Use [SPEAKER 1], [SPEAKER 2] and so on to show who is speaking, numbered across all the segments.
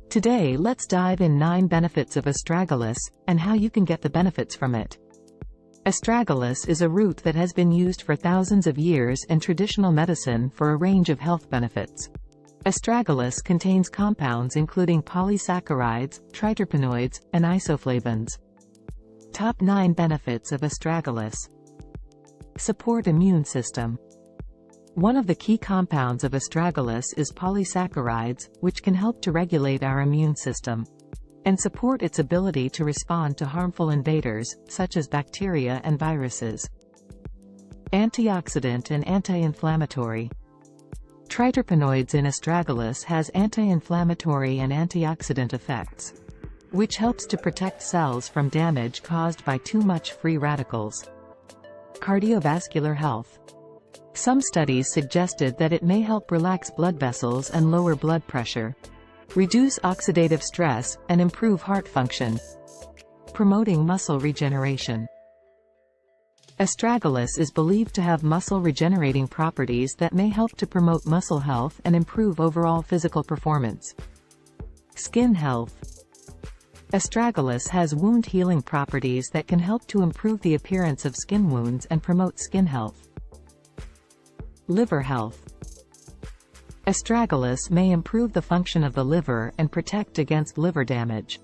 [SPEAKER 1] Today let's dive in 9 benefits of Astragalus, and how you can get the benefits from it. Astragalus is a root that has been used for thousands of years in traditional medicine for a range of health benefits. Astragalus contains compounds including polysaccharides, triterpenoids, and isoflavones. Top 9 benefits of Astragalus. Support immune system. One of the key compounds of Astragalus is polysaccharides, which can help to regulate our immune system and support its ability to respond to harmful invaders, such as bacteria and viruses. Antioxidant and anti-inflammatory. Triterpenoids in Astragalus has anti-inflammatory and antioxidant effects, which helps to protect cells from damage caused by too much free radicals. Cardiovascular health. Some studies suggested that it may help relax blood vessels and lower blood pressure, reduce oxidative stress, and improve heart function. Promoting muscle regeneration. Astragalus is believed to have muscle regenerating properties that may help to promote muscle health and improve overall physical performance. Skin health. Astragalus has wound healing properties that can help to improve the appearance of skin wounds and promote skin health. Liver health. Astragalus may improve the function of the liver and protect against liver damage,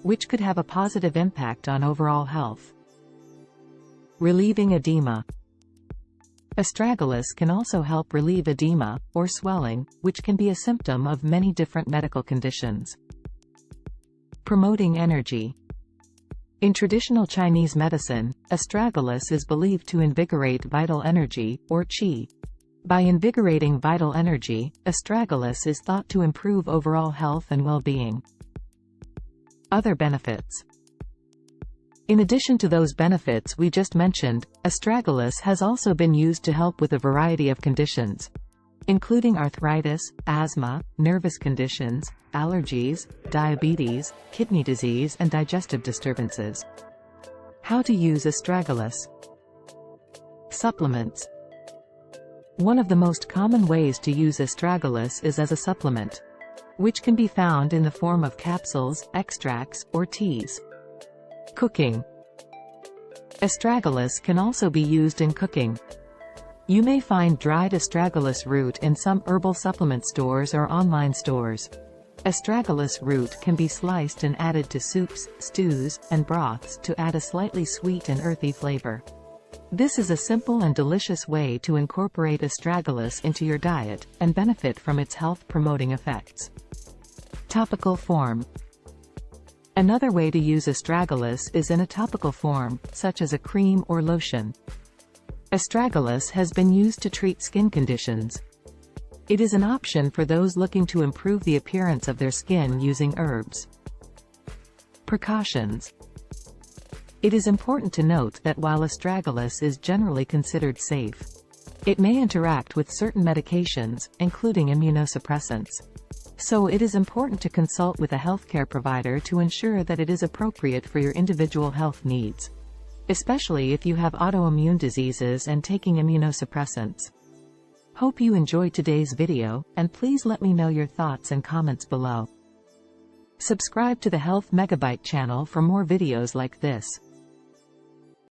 [SPEAKER 1] which could have a positive impact on overall health. Relieving edema. Astragalus can also help relieve edema, or swelling, which can be a symptom of many different medical conditions. Promoting energy. In traditional Chinese medicine, Astragalus is believed to invigorate vital energy, or qi. By invigorating vital energy, Astragalus is thought to improve overall health and well-being. Other benefits. In addition to those benefits we just mentioned, Astragalus has also been used to help with a variety of conditions, including arthritis, asthma, nervous conditions, allergies, diabetes, kidney disease, and digestive disturbances. How to use Astragalus. Supplements. One of the most common ways to use Astragalus is as a supplement, which can be found in the form of capsules, extracts, or teas. Cooking. Astragalus can also be used in cooking. You may find dried astragalus root in some herbal supplement stores or online stores. Astragalus root can be sliced and added to soups, stews, and broths to add a slightly sweet and earthy flavor. This is a simple and delicious way to incorporate Astragalus into your diet, and benefit from its health-promoting effects. Topical form. Another way to use Astragalus is in a topical form, such as a cream or lotion. Astragalus has been used to treat skin conditions. It is an option for those looking to improve the appearance of their skin using herbs. Precautions. It is important to note that while Astragalus is generally considered safe, it may interact with certain medications, including immunosuppressants. So it is important to consult with a healthcare provider to ensure that it is appropriate for your individual health needs, especially if you have autoimmune diseases and taking immunosuppressants. Hope you enjoyed today's video, and please let me know your thoughts and comments below. Subscribe to the Health Megabyte channel for more videos like this.